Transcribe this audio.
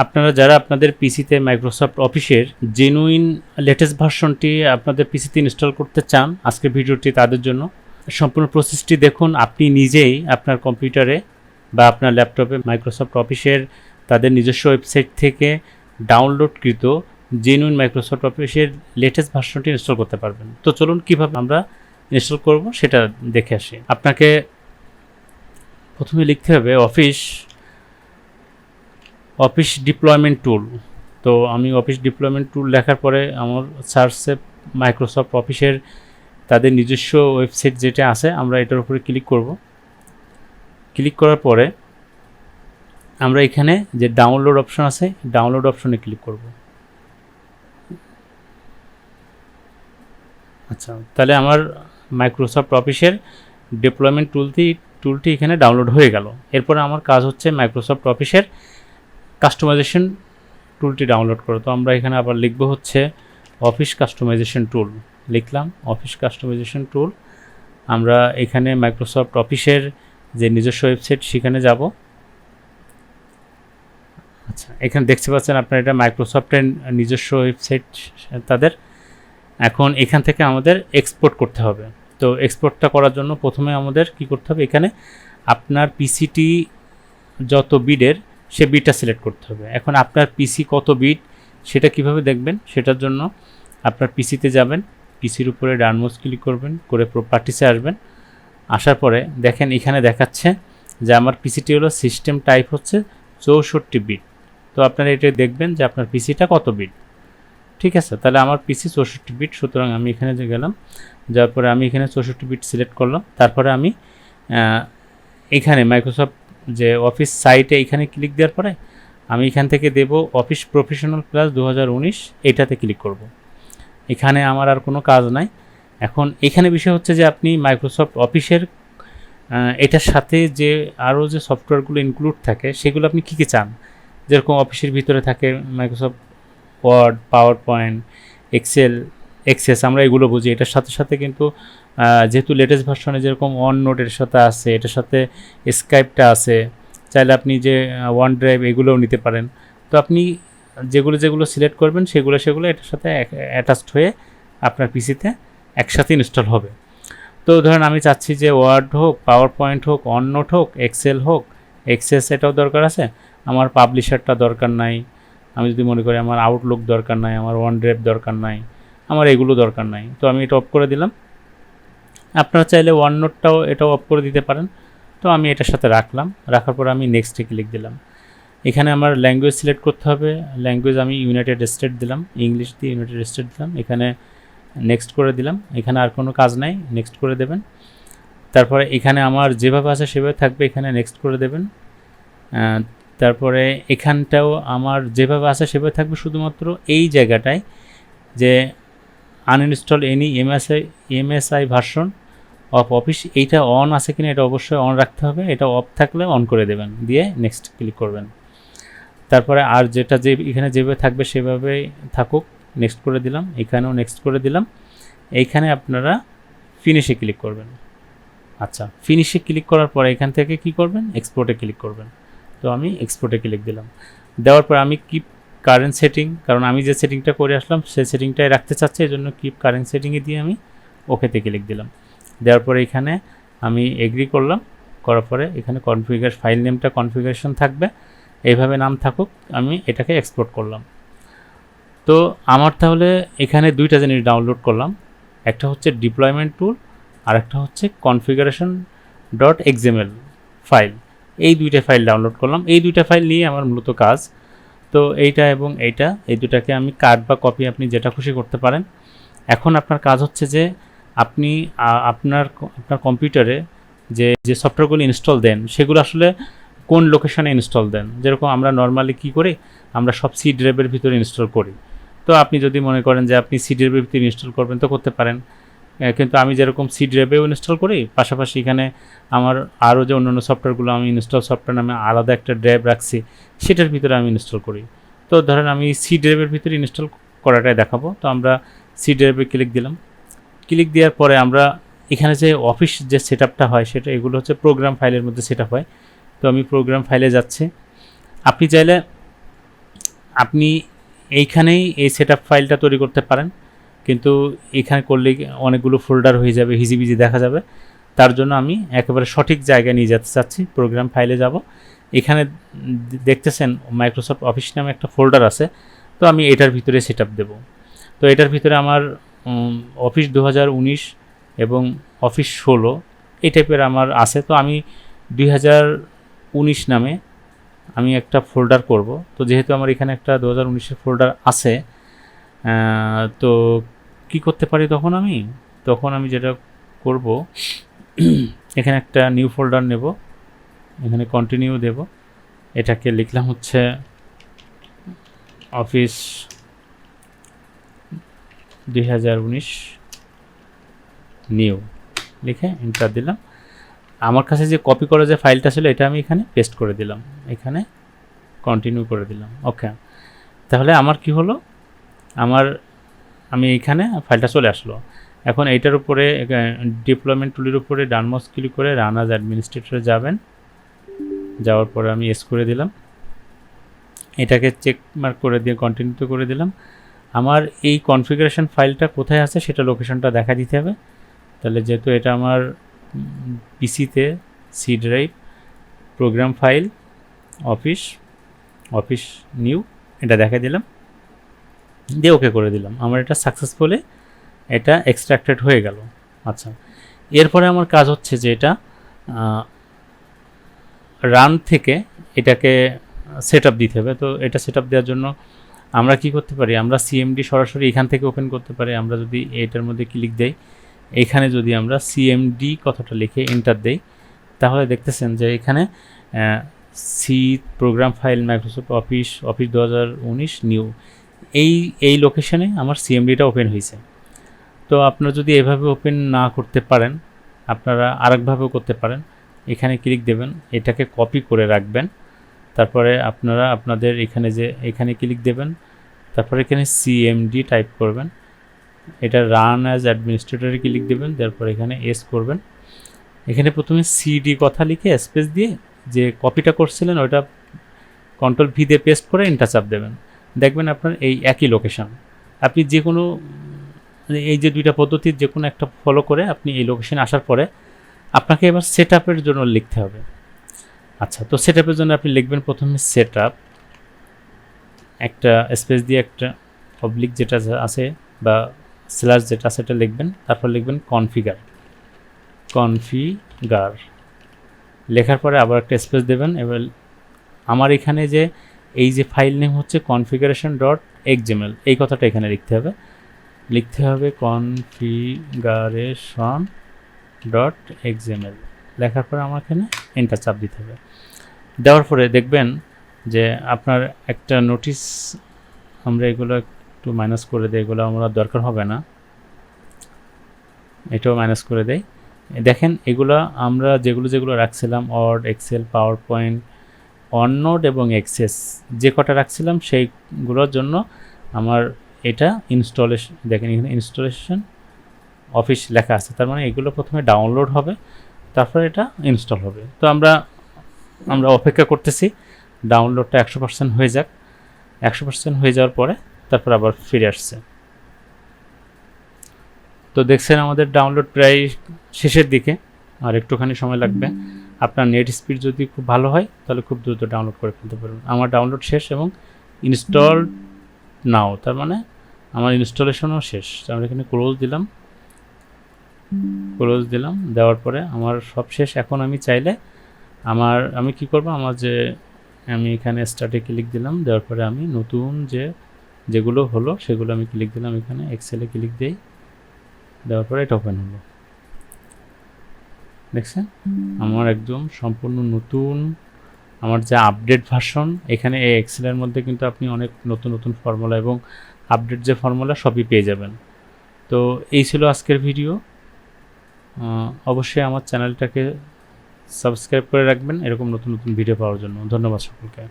আপনারা যারা আপনাদের পিসিতে মাইক্রোসফট অফিসের জেনুইন লেটেস্ট ভার্সনটি আপনাদের পিসিতে ইনস্টল করতে চান, আজকের ভিডিওটি তাদের জন্য। সম্পূর্ণ প্রসেসটি দেখুন। আপনি নিজেই আপনার কম্পিউটারে বা আপনার ল্যাপটপে মাইক্রোসফট অফিসের তাদের নিজস্ব ওয়েবসাইট থেকে ডাউনলোডকৃত জেনুইন মাইক্রোসফট অফিসের লেটেস্ট ভার্সনটি ইনস্টল করতে পারবেন। তো চলুন কীভাবে আমরা ইনস্টল করব সেটা দেখে আসি। আপনাকে প্রথমে লিখতে হবে অফিস ডিপ্লয়মেন্ট টুল। তো আমি অফিস ডিপ্লয়মেন্ট টুল লেখার পরে আমার সার্চে মাইক্রোসফট অফিসের তাদের নিজস্ব ওয়েবসাইট যেটা আছে আমরা এটার উপরে ক্লিক করব। ক্লিক করার পরে আমরা এখানে যে ডাউনলোড অপশন আছে ডাউনলোড অপশনে ক্লিক করব। আচ্ছা, তাহলে আমার মাইক্রোসফট অফিসের ডিপ্লয়মেন্ট টুলটি এখানে ডাউনলোড হয়ে গেল। এরপরে আমার কাজ হচ্ছে মাইক্রোসফট অফিসের কাস্টমাইজেশন টুলটি ডাউনলোড করো। তো আমরা এখানে আবার লিখব হচ্ছে অফিস কাস্টমাইজেশন টুল। লিখলাম অফিস কাস্টমাইজেশন টুল। আমরা এখানে মাইক্রোসফট অফিসের যে নিজস্ব ওয়েবসাইট সেখানে যাব। আচ্ছা, এখানে দেখতে পাচ্ছেন আপনার এটা মাইক্রোসফটের নিজস্ব ওয়েবসাইট তাদের। এখন এখান থেকে আমাদের এক্সপোর্ট করতে হবে। তো এক্সপোর্টটা করার জন্য প্রথমে আমাদের কি করতে হবে, এখানে আপনার পিসিটি যত বিটের সে বিটটা সিলেক্ট করতে হবে। এখন আপনার পিসি কত বিট সেটা কিভাবে দেখবেন, সেটার জন্য আপনার পিসিতে যাবেন, পিসির উপরে ডান মাউস ক্লিক করবেন, করে প্রপার্টিসে আসবেন। আসার পরে দেখেন এখানে দেখাচ্ছে যে আমার পিসিটি হলো সিস্টেম টাইপ হচ্ছে 64 বিট। তো আপনারা এটা দেখবেন যে আপনার পিসিটা কত বিট। ঠিক আছে, তাহলে আমার পিসি 64 বিট, সুতরাং আমি এখানে যে গেলাম, যাওয়ার পরে আমি এখানে 64 বিট সিলেক্ট করলাম। তারপরে আমি এখানে মাইক্রোসফট যে অফিস সাইটে এখানে ক্লিক দেওয়ার পরে আমি এখান থেকে দেব অফিস প্রফেশনাল প্লাস 2019, এটাতে ক্লিক করব। এখানে আমার আর কোনো কাজ নাই। এখন এখানে বিষয় হচ্ছে যে আপনি মাইক্রোসফট অফিসের এটার সাথে যে আরও যে সফটওয়্যারগুলো ইনক্লুড থাকে সেগুলো আপনি কী কী চান। যেরকম অফিসের ভিতরে থাকে Microsoft Word, PowerPoint, Access, আমরা এগুলো বুঝি। এটার সাথে সাথে কিন্তু যেহেতু লেটেস্ট ভার্সনে যেরকম ওয়ান নোটের সাথে আছে, এটার সাথে স্কাইপটা আছে, চাইলে আপনি যে ওয়ান ড্রাইভ এগুলোও নিতে পারেন। তো আপনি যেগুলো সিলেক্ট করবেন সেগুলো এটার সাথে অ্যাটাচড হয়ে আপনার পিসিতে একসাথে ইনস্টল হবে। তো ধরেন আমি চাচ্ছি যে ওয়ার্ড হোক, পাওয়ার পয়েন্ট হোক, ওয়ান নোট হোক, এক্সেল হোক, এক্সেস এটাও দরকার আছে, আমার পাবলিশারটা দরকার নাই। আমি যদি মনে করি আমার আউটলুক দরকার নাই, আমার ওয়ান ড্রাইভ দরকার নাই, আমার এগুলো দরকার নাই, তো আমি এটা অফ করে দিলাম। আপনারা চাইলে ওয়ান নোটটাও এটাও অফ করে দিতে পারেন। তো আমি এটার সাথে রাখলাম। রাখার পর আমি নেক্সটে ক্লিক দিলাম। এখানে আমার ল্যাঙ্গুয়েজ সিলেক্ট করতে হবে। ল্যাঙ্গুয়েজ আমি ইউনাইটেড স্টেট দিলাম, ইংলিশ দিয়ে ইউনাইটেড স্টেট দিলাম। এখানে নেক্সট করে দিলাম। এখানে আর কোনো কাজ নাই, নেক্সট করে দেবেন। তারপরে এখানে আমার যেভাবে আছে সেভাবে থাকবে, এখানে নেক্সট করে দেবেন। তারপরে এখানটাও আমার যেভাবে আছে সেভাবে থাকবে, শুধুমাত্র এই জায়গাটায় যে uninstall any MSI version of office, এইটা অন আছে কিনা এটা অবশ্যই অন রাখতে হবে। এটা অফ থাকলে অন করে দেবেন, দিয়ে নেক্সট ক্লিক করবেন। তারপরে আর যেটা যে এখানে যেভাবে থাকবে সেভাবেই থাকুক, নেক্সট করে দিলাম। এখানেও নেক্সট করে দিলাম। এইখানে আপনারা ফিনিশে ক্লিক করবেন। আচ্ছা, ফিনিশে ক্লিক করার পরে এখান থেকে কি করবেন, এক্সপোর্টে ক্লিক করবেন। তো আমি এক্সপোর্টে ক্লিক দিলাম। দেওয়ার পর আমি কিপ কারেন্ট সেটিং, কারণ আমি যে সেটিংটা করে আসলাম সেই সেটিংটাই রাখতে চাচ্ছি, এই জন্য কিপ কারেন্ট সেটিংয়ে দিয়ে আমি ওকেতে ক্লিক দিলাম। দেওয়ার পরে এখানে আমি এগ্রি করলাম। করার পরে এখানে ফাইল নেমটা কনফিগারেশন থাকবে, এইভাবে নাম থাকুক। আমি এটাকে এক্সপোর্ট করলাম। তো আমার তাহলে এখানে দুইটা জিনিস ডাউনলোড করলাম, একটা হচ্ছে ডিপ্লয়মেন্ট টুল আর একটা হচ্ছে configuration.xml ফাইল। এই দুইটা ফাইল ডাউনলোড করলাম। এই দুইটা ফাইল নিয়ে আমার মূলত কাজ। তো এইটা এবং এইটা, এই দুটাকে আমি কাট বা কপি আপনি যেটা খুশি করতে পারেন। এখন আপনার কাজ হচ্ছে যে আপনি আপনার কম্পিউটারে যে সফটওয়্যারগুলো ইনস্টল দেন সেগুলো আসলে কোন লোকেশনে ইনস্টল দেন। যেরকম আমরা নর্মালি কী করি, আমরা সব সি ড্রাইভের ভিতরে ইনস্টল করি। তো আপনি যদি মনে করেন যে আপনি সি ড্রাইভের ভিতরে ইনস্টল করবেন তো করতে পারেন, কিন্তু আমি যেরকম সি ড্রাইভেও ইনস্টল করি, পাশাপাশি এখানে আমার আরও যে অন্যান্য সফটওয়্যারগুলো আমি ইনস্টল সফটওয়্যার নামে আলাদা একটা ড্রাইভ রাখছি, সেটার ভিতরে আমি ইনস্টল করি। তো ধরেন আমি সি ড্রাইভের ভিতরে ইনস্টল করাটাই দেখাবো। তো আমরা সি ড্রাইভে ক্লিক দিলাম। ক্লিক দেওয়ার পরে আমরা এখানে যে অফিস যে সেটআপটা হয় সেটা এগুলো হচ্ছে প্রোগ্রাম ফাইলের মধ্যে সেটআপ হয়। তো আমি প্রোগ্রাম ফাইলে যাচ্ছি। আপনি চাইলে আপনি এইখানেই এই সেটআপ ফাইলটা তৈরি করতে পারেন, কিন্তু এখানে করলে অনেকগুলো ফোল্ডার হয়ে যাবে, হিজিবিজি দেখা যাবে। তার জন্য আমি একেবারে সঠিক জায়গায় নিয়ে যেতে চাচ্ছি। প্রোগ্রাম ফাইলে যাব, এখানে দেখতেছেন মাইক্রোসফট অফিস নামে একটা ফোল্ডার আছে, তো আমি এটার ভিতরে সেটআপ দেব। তো এটার ভিতরে আমার অফিস 2019 এবং অফিস 16 এই টাইপের আমার আছে। তো আমি 2019 নামে আমি একটা ফোল্ডার করব। তো যেহেতু আমার এখানে একটা 2019-এর ফোল্ডার আছে, তো কি করতে পারি তখন আমি যেটা করব, এখানে একটা নিউ ফোল্ডার নেব, এখানে কন্টিনিউ দেব, এটাকে লিখলাম হচ্ছে অফিস 2019 নিউ, লিখে এন্টার দিলাম। আমার কাছে যে কপি করা যে ফাইলটা ছিল এটা আমি এখানে পেস্ট করে দিলাম, এখানে কন্টিনিউ করে দিলাম। ওকে, তাহলে আমার কি হলো, আমি এইখানে ফাইলটা চলে আসলো। এখন এইটার উপরে ডিপ্লয়মেন্ট টুলের উপরে ডান মাউস ক্লিক করে রান অ্যাজ অ্যাডমিনিস্ট্রেটরে যাবেন। যাওয়ার পরে আমি এস করে দিলাম, এটাকে চেক মার্ক করে দিয়ে কন্টিনিউ করে দিলাম। আমার এই কনফিগারেশন ফাইলটা কোথায় আছে সেটা লোকেশনটা দেখা দিতে হবে। তাহলে যেহেতু এটা আমার পিসিতে C drive, program file, Office new, এটা দেখা দিলাম, দিয়ে ওকে করে দিলাম। আমার এটা সাকসেসফুলি এটা এক্সট্রাক্টেড হয়ে গেল। আচ্ছা, এরপরে আমার কাজ হচ্ছে যে এটা রান থেকে এটাকে সেট আপ দিতে হবে। তো এটা সেট আপ দেওয়ার জন্য আমরা কি করতে পারি, আমরা সিএমডি সরাসরি এখান থেকে ওপেন করতে পারি। আমরা যদি এটার মধ্যে ক্লিক দেই, এখানে যদি আমরা সিএমডি কথাটা লিখে এন্টার দেই, তাহলে দেখতেছেন যে এখানে C program file Microsoft Office 2019 new, এই লোকেশনে আমার সিএমডিটা ওপেন হয়েছে। তো আপনারা যদি এভাবে ওপেন না করতে পারেন, আপনারা আরেকভাবেও করতে পারেন। এখানে ক্লিক দেবেন, এটাকে কপি করে রাখবেন, তারপরে আপনারা আপনাদের এখানে ক্লিক দেবেন, তারপরে এখানে সিএমডি টাইপ করবেন, এটা রান অ্যাজ অ্যাডমিনিস্ট্রেটরে ক্লিক দেবেন, তারপর এখানে এস করবেন। এখানে প্রথমে সিডি কথা লিখে স্পেস দিয়ে যে কপিটা করছিলেন ওটা কন্ট্রোল ভি দিয়ে পেস্ট করে এন্টার চাপ দেবেন। দেখবেন আপনার এই একই লোকেশন। আপনি যে কোনো এই যে দুইটা পদ্ধতির যে কোনো একটা ফলো করে আপনি এই লোকেশনে আসার পরে আপনাকে এবার সেট আপের জন্য লিখতে হবে। আচ্ছা, তো সেট আপের জন্য আপনি লিখবেন প্রথমে সেট আপ, একটা স্পেস দিয়ে একটা অবলিক যেটা আছে বা স্ল্যাশ যেটা আছে সেটা লিখবেন, তারপর লিখবেন কনফিগার, লেখার পরে আবার একটা স্পেস দেবেন। এবার আমার এখানে যে এই যে ফাইল নেম হচ্ছে configuration.xml, এই কথাটা এখানে লিখতে হবে configuration.xml। লেখার পরে আমার এখানে এন্টার চাপ দিতে হবে। দেওয়ার পরে দেখবেন যে আপনার একটা নোটিশ, আমরা এগুলো একটু মাইনাস করে দিই, এগুলো আমরা দরকার হবে না, এটাও মাইনাস করে দেই। দেখেন এগুলো আমরা যেগুলো রাখছিলাম ওয়ার্ড, এক্সেল, পাওয়ার পয়েন্ট, অননোড এবং এক্সেস যে কটা রাখছিলাম সেইগুলোর জন্য আমার এটা ইনস্টলেশন, দেখেন এখানে ইনস্টলেশন অফিস লেখা আছে, তার মানে এগুলো প্রথমে ডাউনলোড হবে, তারপর এটা ইনস্টল হবে। তো আমরা অপেক্ষা করতেছি ডাউনলোডটা 100% হয়ে যাক। 100% হয়ে যাওয়ার পরে তারপর আবার ফিরে আসছে। তো দেখছেন আমাদের ডাউনলোড প্রায় শেষের দিকে, আর একটুখানি সময় লাগবে। আপনার নেট স্পিড যদি খুব ভালো হয় তাহলে খুব দ্রুত ডাউনলোড করে ফেলতে পারবেন। আমার ডাউনলোড শেষ এবং ইনস্টল নাও, তার মানে আমার ইনস্টলেশনও শেষ। আমরা এখানে ক্লোজ দিলাম, দেওয়ার পরে আমার সব শেষ। এখন আমি চাইলে আমি কি করব, আমি এখানে স্টার্টে ক্লিক দিলাম, দেওয়ার পরে আমি নতুন যেগুলো হলো সেগুলো আমি ক্লিক দিলাম, এখানে এক্সেলে ক্লিক দেই, দেওয়ার পরে এটা ওপেন হলো। দেখছেন আমার একদম সম্পূর্ণ নতুন আমার যে আপডেট ভার্সন। এখানে এই এক্সেলের মধ্যে কিন্তু আপনি অনেক নতুন ফর্মুলা এবং আপডেট যে ফর্মুলা সবই পেয়ে যাবেন। তো এই ছিল আজকের ভিডিও। অবশ্যই আমার চ্যানেলটাকে সাবস্ক্রাইব করে রাখবেন এরকম নতুন ভিডিও পাওয়ার জন্য। ধন্যবাদ সকলকে।